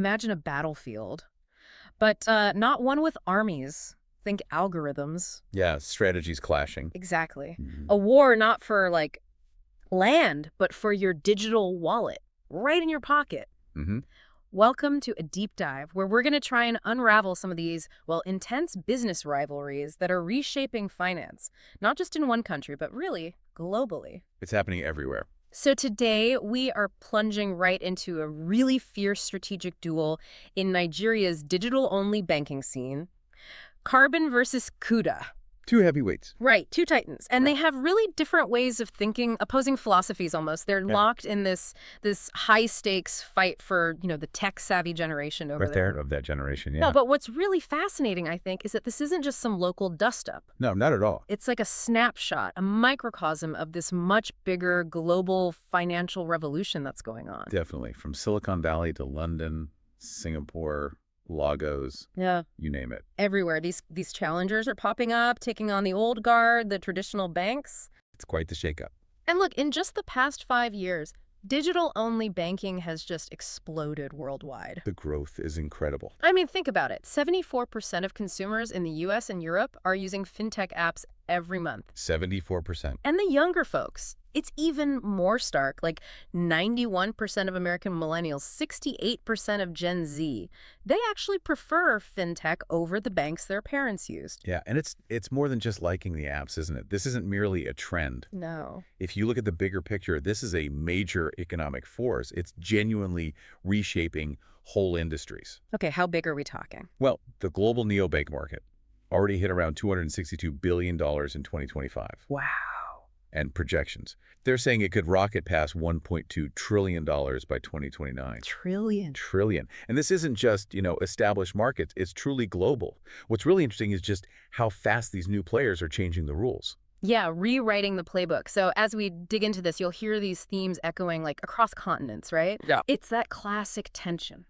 imagine a battlefield, but not one with armies. Think algorithms. Yeah, strategies clashing. Exactly. Mhm. A war not for, like, land, but for your digital wallet, right in your pocket. Mm-hmm. Welcome to a deep dive where we're going to try and unravel some of these, well, intense business rivalries that are reshaping finance, not just in one country, but really globally. It's happening everywhere. So today we are plunging right into a really fierce strategic duel in Nigeria's digital-only banking scene. Carbon versus Kuda. Two heavyweights. Right, two titans. And they have really different ways of thinking, opposing philosophies almost. They're locked in this high-stakes fight for, the tech-savvy generation over Right there of that generation, yeah. No, but what's really fascinating, I think, is that this isn't just some local dust-up. No, not at all. It's like a snapshot, a microcosm of this much bigger global financial revolution that's going on. Definitely. From Silicon Valley to London, Singapore, Lagos, Yeah. you name it. Everywhere. These challengers are popping up, taking on the old guard, the traditional banks. It's quite the shakeup. And look, in just the past 5 years, digital-only banking has just exploded worldwide. The growth is incredible. I mean, think about it. 74% of consumers in the US and Europe are using fintech apps every month. 74%. And the younger folks, it's even more stark. Like 91% of American millennials, 68% of Gen Z, they actually prefer fintech over the banks their parents used. Yeah, and it's more than just liking the apps, isn't it? This isn't merely a trend. No. If you look at the bigger picture, this is a major economic force. It's genuinely reshaping whole industries. Okay, how big are we talking? Well, the global neobank market already hit around $262 billion in 2025. Wow. And projections. They're saying it could rocket past $1.2 trillion by 2029. Trillion. And this isn't just, established markets. It's truly global. What's really interesting is just how fast these new players are changing the rules. Yeah, rewriting the playbook. So as we dig into this, you'll hear these themes echoing like across continents, right? Yeah. It's that classic tension.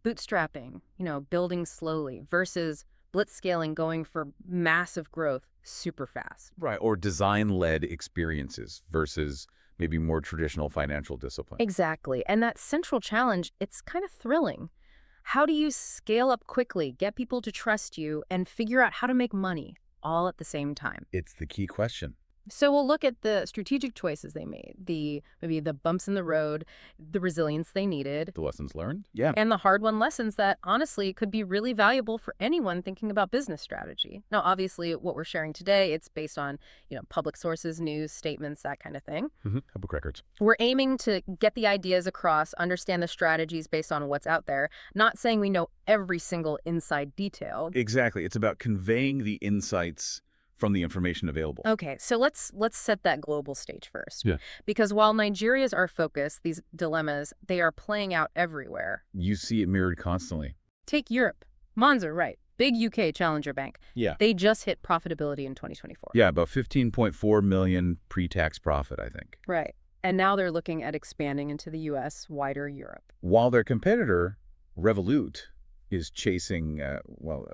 Bootstrapping, building slowly versus blitzscaling, going for massive growth super fast. Right, or design-led experiences versus maybe more traditional financial discipline. Exactly. And that central challenge, it's kind of thrilling. How do you scale up quickly, get people to trust you, and figure out how to make money all at the same time? It's the key question. So we'll look at the strategic choices they made, maybe the bumps in the road, the resilience they needed, The lessons learned? Yeah. and the hard-won lessons that, honestly, could be really valuable for anyone thinking about business strategy. Now, obviously, what we're sharing today, it's based on, public sources, news, statements, that kind of thing. Public records. We're aiming to get the ideas across, understand the strategies based on what's out there, not saying we know every single inside detail. Exactly. It's about conveying the insights from the information available. Okay, so let's set that global stage first. Yeah. Because while Nigeria's our focus, these dilemmas, they are playing out everywhere. You see it mirrored constantly. Take Europe. Monzo, right. Big UK challenger bank. Yeah. They just hit profitability in 2024. Yeah, about 15.4 million pre-tax profit, I think. Right. And now they're looking at expanding into the US, wider Europe. While their competitor, Revolut, is chasing, a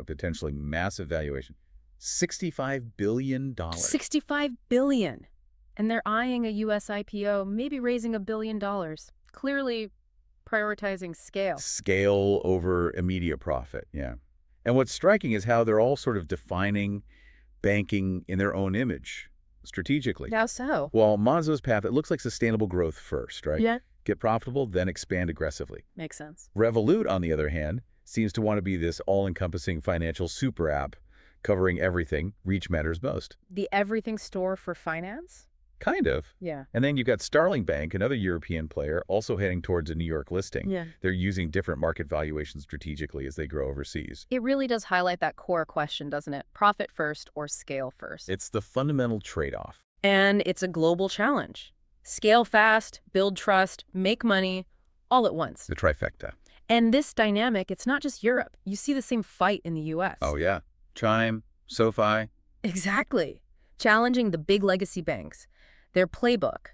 potentially massive valuation. $65 billion. $65 billion. And they're eyeing a US IPO, maybe raising $1 billion. Clearly prioritizing scale. Scale over immediate profit, yeah. And what's striking is how they're all sort of defining banking in their own image, strategically. How so? While Monzo's path, it looks like sustainable growth first, right? Yeah. Get profitable, then expand aggressively. Makes sense. Revolut, on the other hand, seems to want to be this all-encompassing financial super app covering everything. Reach matters most. The everything store for finance? Kind of. Yeah. And then you've got Starling Bank, another European player, also heading towards a New York listing. Yeah. They're using different market valuations strategically as they grow overseas. It really does highlight that core question, doesn't it? Profit first or scale first? It's the fundamental trade-off. And it's a global challenge. Scale fast, build trust, make money, all at once. The trifecta. And this dynamic, it's not just Europe. You see the same fight in the US. Oh, yeah. Chime, SoFi. Exactly. Challenging the big legacy banks. Their playbook,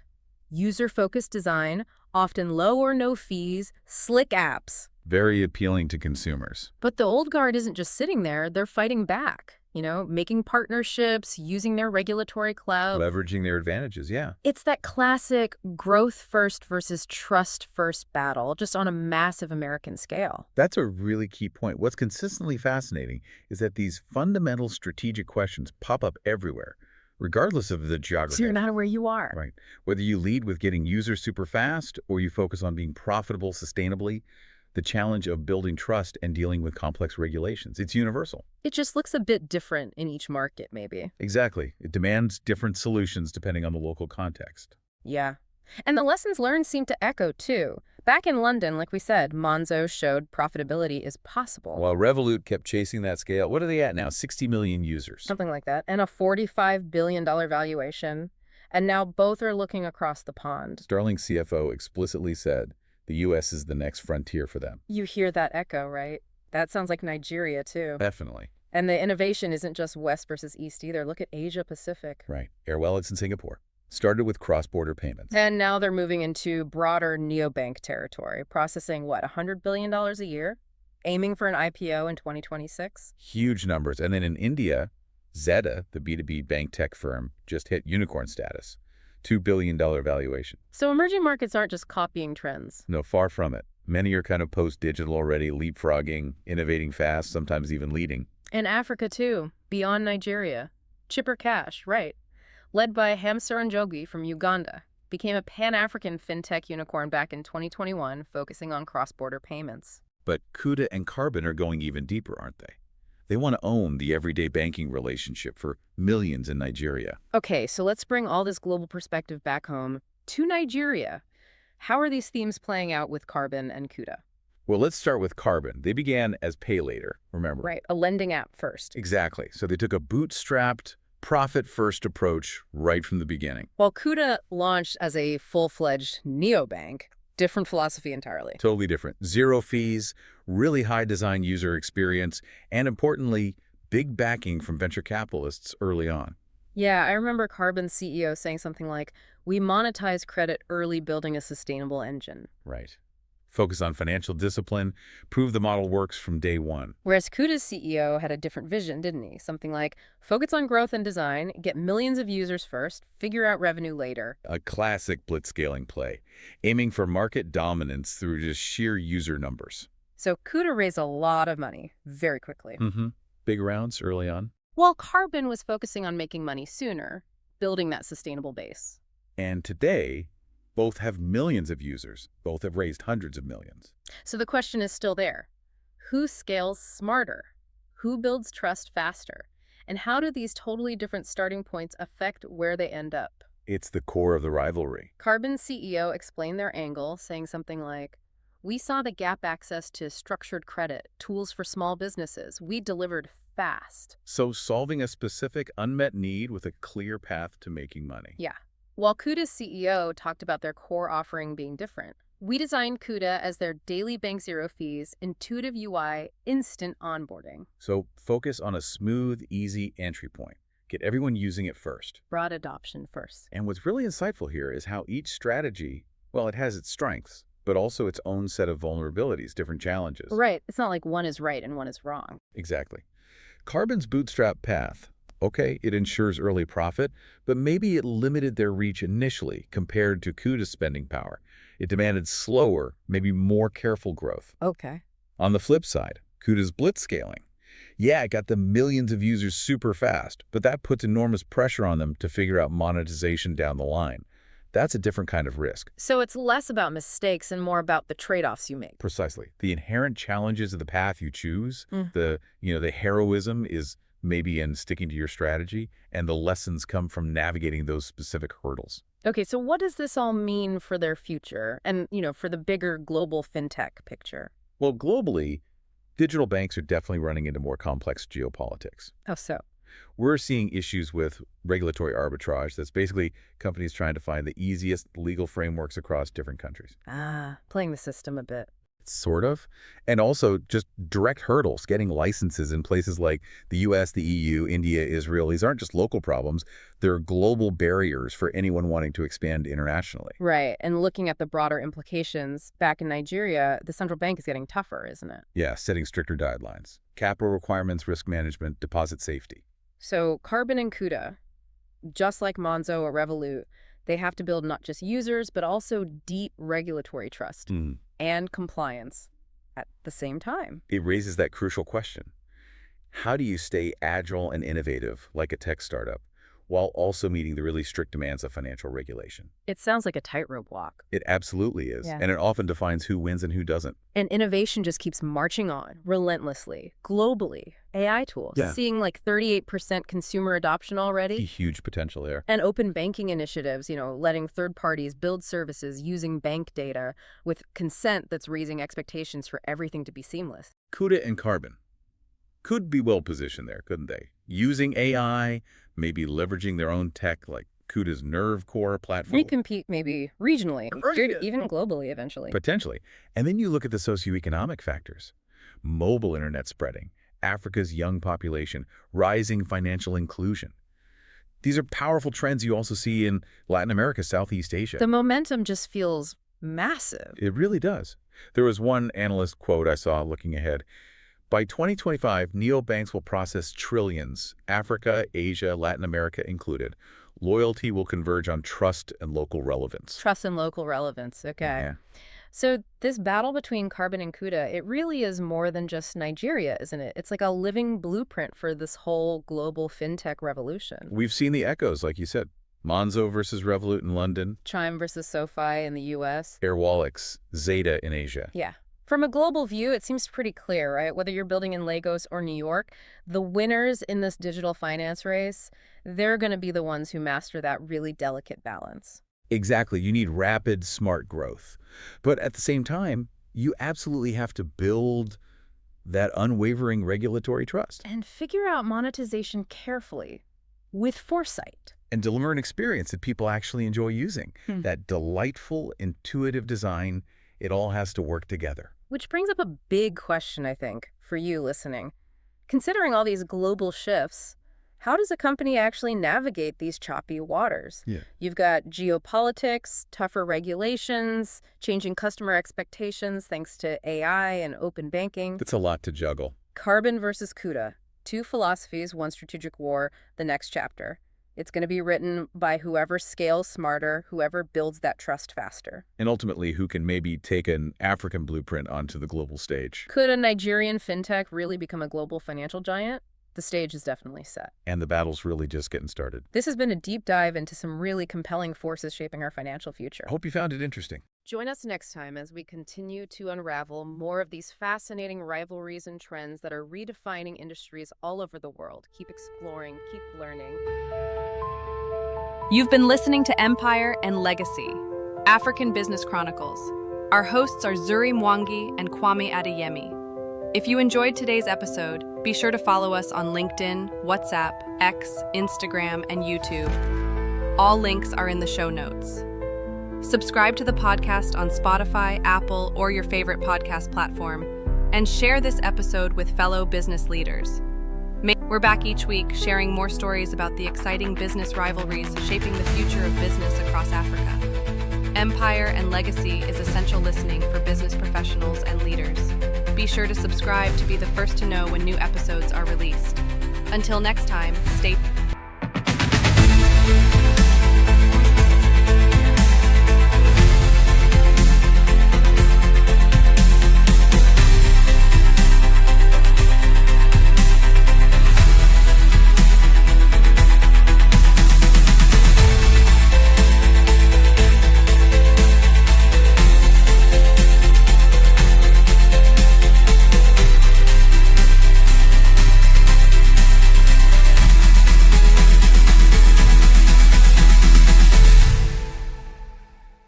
user-focused design, often low or no fees, slick apps. Very appealing to consumers. But the old guard isn't just sitting there, they're fighting back. making partnerships, using their regulatory clout. Leveraging their advantages, yeah. It's that classic growth first versus trust first battle, just on a massive American scale. That's a really key point. What's consistently fascinating is that these fundamental strategic questions pop up everywhere, regardless of the geography. So you're not where you are. Right. Whether you lead with getting users super fast or you focus on being profitable sustainably, the challenge of building trust and dealing with complex regulations, it's universal. It just looks a bit different in each market, maybe. Exactly. It demands different solutions depending on the local context. Yeah. And the lessons learned seem to echo, too. Back in London, like we said, Monzo showed profitability is possible. While Revolut kept chasing that scale, what are they at now? 60 million users. Something like that. And a $45 billion valuation. And now both are looking across the pond. Starling's CFO explicitly said the U.S. is the next frontier for them. You hear that echo, right? That sounds like Nigeria, too. Definitely. And the innovation isn't just West versus East either. Look at Asia Pacific. Right. Air wallets in Singapore. Started with cross-border payments. And now they're moving into broader neobank territory, processing, $100 billion a year? Aiming for an IPO in 2026? Huge numbers. And then in India, Zeta, the B2B bank tech firm, just hit unicorn status. $2 billion valuation. So emerging markets aren't just copying trends. No, far from it. Many are kind of post-digital already, leapfrogging, innovating fast, sometimes even leading. And Africa, too, beyond Nigeria. Chipper Cash, right. Led by Hamsar Njogi from Uganda, became a Pan-African fintech unicorn back in 2021, focusing on cross-border payments. But Kuda and Carbon are going even deeper, aren't they? They want to own the everyday banking relationship for millions in Nigeria. Okay, so let's bring all this global perspective back home to Nigeria. How are these themes playing out with Carbon and Kuda? Well, let's start with Carbon. They began as pay later, remember? Right, a lending app first. Exactly. So they took a bootstrapped, profit-first approach right from the beginning. While Kuda launched as a full-fledged neobank, different philosophy entirely. Totally different. Zero fees, really high design user experience, and importantly, big backing from venture capitalists early on. Yeah, I remember Carbon's CEO saying something like, "We monetize credit early, building a sustainable engine." Right. Focus on financial discipline, prove the model works from day one. Whereas Kuda's CEO had a different vision, didn't he? Something like, focus on growth and design, get millions of users first, figure out revenue later. A classic blitzscaling play, aiming for market dominance through just sheer user numbers. So Kuda raised a lot of money very quickly. Big rounds early on. While Carbon was focusing on making money sooner, building that sustainable base. And today, both have millions of users. Both have raised hundreds of millions. So the question is still there. Who scales smarter? Who builds trust faster? And how do these totally different starting points affect where they end up? It's the core of the rivalry. Carbon's CEO explained their angle, saying something like, "We saw the gap access to structured credit, tools for small businesses. We delivered fast." So solving a specific unmet need with a clear path to making money. Yeah. While Kuda's CEO talked about their core offering being different. We designed Kuda as their daily bank zero fees, intuitive UI, instant onboarding. So focus on a smooth, easy entry point. Get everyone using it first. Broad adoption first. And what's really insightful here is how each strategy, well, it has its strengths, but also its own set of vulnerabilities, different challenges. Right. It's not like one is right and one is wrong. Exactly. Carbon's bootstrap path. Okay, it ensures early profit, but maybe it limited their reach initially compared to Kuda's spending power. It demanded slower, maybe more careful growth. Okay. On the flip side, Kuda's blitzscaling. Yeah, it got the millions of users super fast, but that puts enormous pressure on them to figure out monetization down the line. That's a different kind of risk. So it's less about mistakes and more about the trade-offs you make. Precisely. The inherent challenges of the path you choose, the heroism is maybe in sticking to your strategy, and the lessons come from navigating those specific hurdles. Okay, so what does this all mean for their future and, for the bigger global fintech picture? Well, globally, digital banks are definitely running into more complex geopolitics. How so? We're seeing issues with regulatory arbitrage. That's basically companies trying to find the easiest legal frameworks across different countries. Playing the system a bit. Sort of. And also just direct hurdles, getting licenses in places like the US, the EU, India, Israel. These aren't just local problems. They're global barriers for anyone wanting to expand internationally. Right. And looking at the broader implications, back in Nigeria, the central bank is getting tougher, isn't it? Yeah, setting stricter guidelines. Capital requirements, risk management, deposit safety. So Carbon and Kuda, just like Monzo or Revolut, they have to build not just users, but also deep regulatory trust and compliance at the same time. It raises that crucial question. How do you stay agile and innovative like a tech startup while also meeting the really strict demands of financial regulation? It sounds like a tightrope walk. It absolutely is. Yeah. And it often defines who wins and who doesn't. And innovation just keeps marching on, relentlessly, globally. AI tools, seeing like 38% consumer adoption already. Huge potential there. And open banking initiatives, letting third parties build services using bank data with consent that's raising expectations for everything to be seamless. Kuda and Carbon could be well positioned there, couldn't they? Using AI, maybe leveraging their own tech like Kuda's Nerve Core platform. We compete maybe regionally, even globally eventually. Potentially. And then you look at the socioeconomic factors. Mobile internet spreading, Africa's young population, rising financial inclusion. These are powerful trends you also see in Latin America, Southeast Asia. The momentum just feels massive. It really does. There was one analyst quote I saw looking ahead. By 2025, neobanks will process trillions, Africa, Asia, Latin America included. Loyalty will converge on trust and local relevance. Trust and local relevance, okay. Yeah. So this battle between Carbon and Kuda, it really is more than just Nigeria, isn't it? It's like a living blueprint for this whole global fintech revolution. We've seen the echoes, like you said. Monzo versus Revolut in London. Chime versus SoFi in the US. Airwallex, Zeta in Asia. Yeah. From a global view, it seems pretty clear, right? Whether you're building in Lagos or New York, the winners in this digital finance race, they're going to be the ones who master that really delicate balance. Exactly. You need rapid, smart growth. But at the same time, you absolutely have to build that unwavering regulatory trust. And figure out monetization carefully, with foresight. And deliver an experience that people actually enjoy using. That delightful, intuitive design, it all has to work together. Which brings up a big question, I think, for you listening. Considering all these global shifts, how does a company actually navigate these choppy waters? You've got geopolitics, tougher regulations, changing customer expectations thanks to AI and open banking. That's a lot to juggle. Carbon versus Kuda. Two philosophies, one strategic war, the next chapter. It's going to be written by whoever scales smarter, whoever builds that trust faster. And ultimately, who can maybe take an African blueprint onto the global stage. Could a Nigerian fintech really become a global financial giant? The stage is definitely set. And the battle's really just getting started. This has been a deep dive into some really compelling forces shaping our financial future. I hope you found it interesting. Join us next time as we continue to unravel more of these fascinating rivalries and trends that are redefining industries all over the world. Keep exploring, keep learning. You've been listening to Empire and Legacy, African Business Chronicles. Our hosts are Zuri Mwangi and Kwame Adeyemi. If you enjoyed today's episode, be sure to follow us on LinkedIn, WhatsApp, X, Instagram, and YouTube. All links are in the show notes. Subscribe to the podcast on Spotify, Apple, or your favorite podcast platform, and share this episode with fellow business leaders. We're back each week sharing more stories about the exciting business rivalries shaping the future of business across Africa. Empire and Legacy is essential listening for business professionals and leaders. Be sure to subscribe to be the first to know when new episodes are released. Until next time, stay